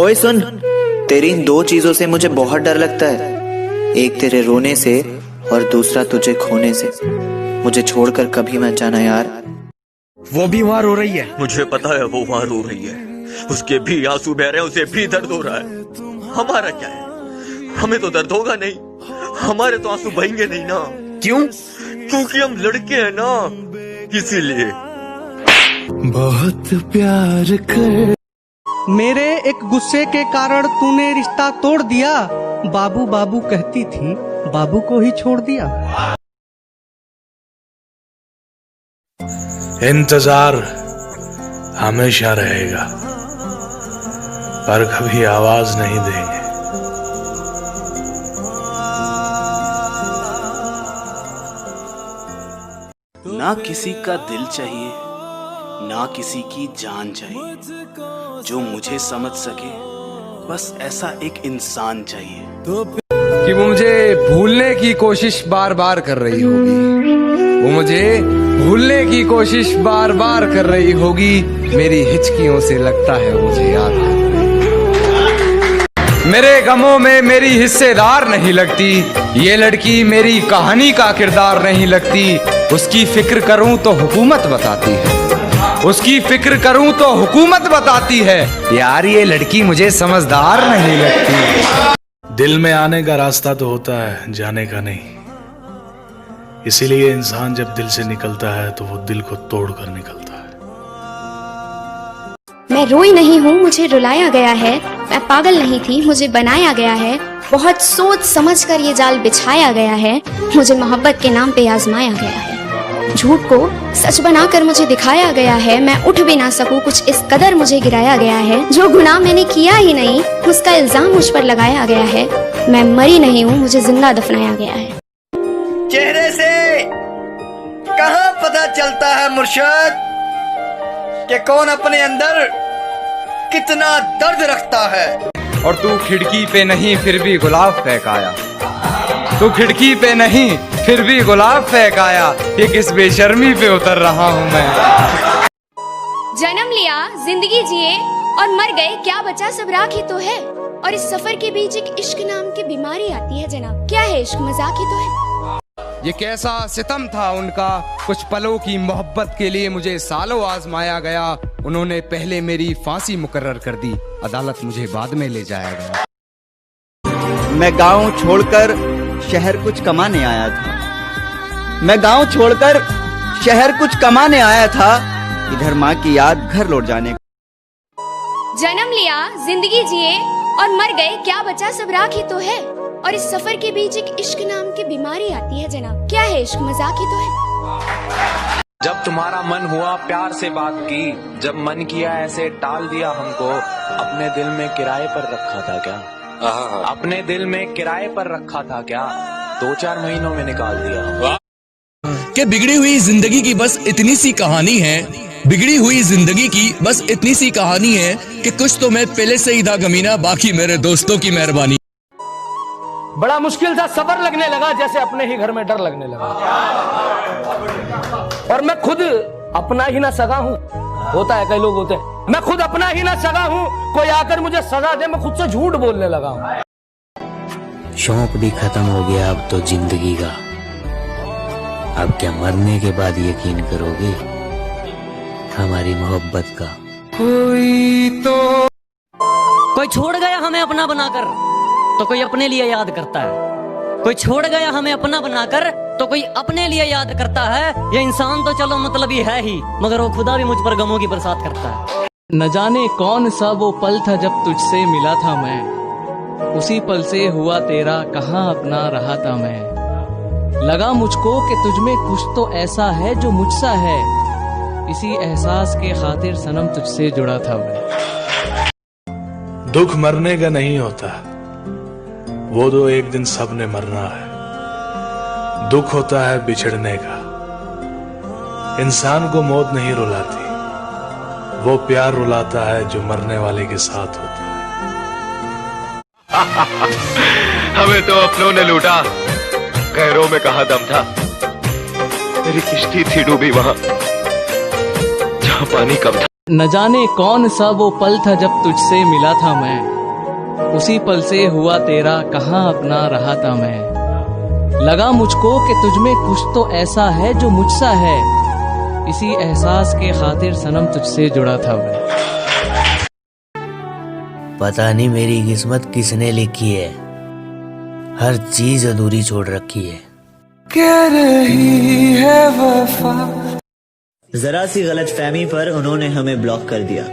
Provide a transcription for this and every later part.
ओए सुन, तेरी इन दो चीजों से मुझे बहुत डर लगता है। एक तेरे रोने से और दूसरा तुझे खोने से। मुझे छोड़कर कभी मत जाना यार। वो भी वहां रो रही है। मुझे पता है वो वहां रो रही है, उसके भी आंसू बह रहे हैं, उसे भी दर्द हो रहा है। हमारा क्या है, हमें तो दर्द होगा नहीं, हमारे तो आंसू बहेंगे नहीं ना। क्यों? क्योंकि हम लड़के हैं ना, इसीलिए। बहुत प्यार कर। मेरे एक गुस्से के कारण तूने रिश्ता तोड़ दिया। बाबू बाबू कहती थी, बाबू को ही छोड़ दिया। इंतजार हमेशा रहेगा, पर कभी आवाज नहीं देंगे। ना किसी का दिल चाहिए, ना किसी की जान चाहिए, जो मुझे समझ सके, बस ऐसा एक इंसान चाहिए। कि वो मुझे भूलने की कोशिश बार बार कर रही होगी, वो मुझे भूलने की कोशिश बार बार कर रही होगी। मेरी हिचकियों से लगता है मुझे याद है। मेरे गमों में मेरी हिस्सेदार नहीं लगती, ये लड़की मेरी कहानी का किरदार नहीं लगती। उसकी फिक्र करूं तो हुकूमत बताती है, उसकी फिक्र करूं तो हुकूमत बताती है। यार ये लड़की मुझे समझदार नहीं लगती। दिल में आने का रास्ता तो होता है, जाने का नहीं। इसीलिए इंसान जब दिल से निकलता है तो वो दिल को तोड़ कर निकलता है। मैं रोई नहीं हूँ, मुझे रुलाया गया है। मैं पागल नहीं थी, मुझे बनाया गया है। बहुत सोच समझ कर ये जाल बिछाया गया है। मुझे मोहब्बत के नाम पे आजमाया गया है। झूठ को सच बनाकर मुझे दिखाया गया है। मैं उठ भी ना सकूं, कुछ इस कदर मुझे गिराया गया है। जो गुनाह मैंने किया ही नहीं, उसका इल्जाम मुझ पर लगाया गया है। मैं मरी नहीं हूँ, मुझे जिंदा दफनाया गया है। चेहरे से कहाँ पता चलता है मुर्शद कि कौन अपने अंदर कितना दर्द रखता है। और तू खिड़की पे नहीं फिर भी गुलाब फेंक आया, तू खिड़की पे नहीं फिर भी गुलाब फेंक आया। ये किस बेशर्मी पे उतर रहा हूँ मैं। जन्म लिया, जिंदगी जिए और मर गए, क्या बचा, सब राख ही तो है। और इस सफर के बीच एक इश्क नाम की बीमारी आती है जनाब। क्या है इश्क, मजाक ही तो है। ये कैसा सितम था उनका, कुछ पलों की मोहब्बत के लिए मुझे सालों आजमाया गया। उन्होंने पहले मेरी फांसी मुकर्रर कर दी, अदालत मुझे बाद में ले जाया गया। मैं गांव छोड़कर शहर कुछ कमाने आया था। मैं गांव छोड़कर शहर कुछ कमाने आया था। इधर माँ की याद घर लौट जाने। जन्म लिया, जिंदगी जिए और मर गए, क्या बचा, सब राख ही तो है। और इस सफर के बीच एक इश्क नाम की बीमारी आती है जनाब। क्या है इश्क, मजाक ही तो है। जब तुम्हारा मन हुआ प्यार से बात की, जब मन किया ऐसे टाल दिया हमको। अपने दिल में किराए पर रखा था क्या, अपने दिल में किराए पर रखा था क्या, 2-4 महीनों में निकाल दिया। कि बिगड़ी हुई जिंदगी की बस इतनी सी कहानी है, बिगड़ी हुई जिंदगी की बस इतनी सी कहानी है कि कुछ तो मैं पहले से ही था गमीना, बाकी मेरे दोस्तों की मेहरबानी। बड़ा मुश्किल था, सबर लगने लगा जैसे अपने ही घर में डर लगने लगा। और मैं खुद अपना ही ना सगा हूँ। होता है, कई लोग होते हैं, मैं खुद अपना ही ना सगा हूँ। कोई आकर मुझे सजा दे, मैं खुद से झूठ बोलने लगा हूँ। शौक भी खत्म हो गया अब तो जिंदगी का। अब क्या मरने के बाद यकीन करोगे हमारी मोहब्बत का। कोई छोड़ गया हमें अपना बनाकर तो कोई अपने लिए याद करता है। कोई छोड़ गया हमें अपना बनाकर तो कोई अपने लिए याद करता है। ये इंसान तो चलो मतलब ही है ही, मगर वो खुदा भी मुझ पर गमों की बरसात करता है। न जाने कौन सा वो पल था जब तुझसे मिला था मैं, उसी पल से हुआ तेरा कहाँ अपना रहा था मैं। लगा मुझको कि तुझमें कुछ तो ऐसा है जो मुझसा है, इसी एहसास के खातिर सनम तुझसे जुड़ा था मैं। दुख मरने का नहीं होता, वो तो एक दिन सबने मरना है। दुख होता है बिछड़ने का। इंसान को मौत नहीं रुलाती, वो प्यार रुलाता है जो मरने वाले के साथ होता है। हमें तो अपनों ने लूटा, गैरों में कहाँ दम था। मेरी किश्ती थी डूबी वहां जहां पानी कम था। न जाने कौन सा वो पल था जब तुझसे मिला था मैं, उसी पल से हुआ तेरा कहाँ अपना रहा था मैं। लगा मुझको कि तुझमें कुछ तो ऐसा है जो मुझसा है, इसी एहसास के खातिर सनम तुझसे जुड़ा था मैं। पता नहीं मेरी किस्मत किसने लिखी है, हर चीज अधूरी छोड़ रखी है। कह रही है वफा। जरा सी गलतफहमी पर उन्होंने हमें ब्लॉक कर दिया,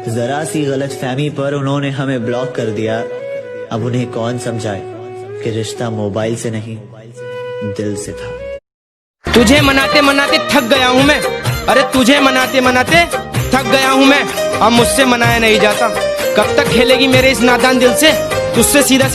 जरा सी गलतफहमी पर उन्होंने हमें ब्लॉक कर दिया। अब उन्हें कौन समझाए कि रिश्ता मोबाइल से नहीं दिल से था। तुझे मनाते मनाते थक गया हूँ मैं, अरे तुझे मनाते मनाते थक गया हूँ मैं। अब मुझसे मनाया नहीं जाता, कब तक खेलेगी मेरे इस नादान दिल से, तुझसे सीधा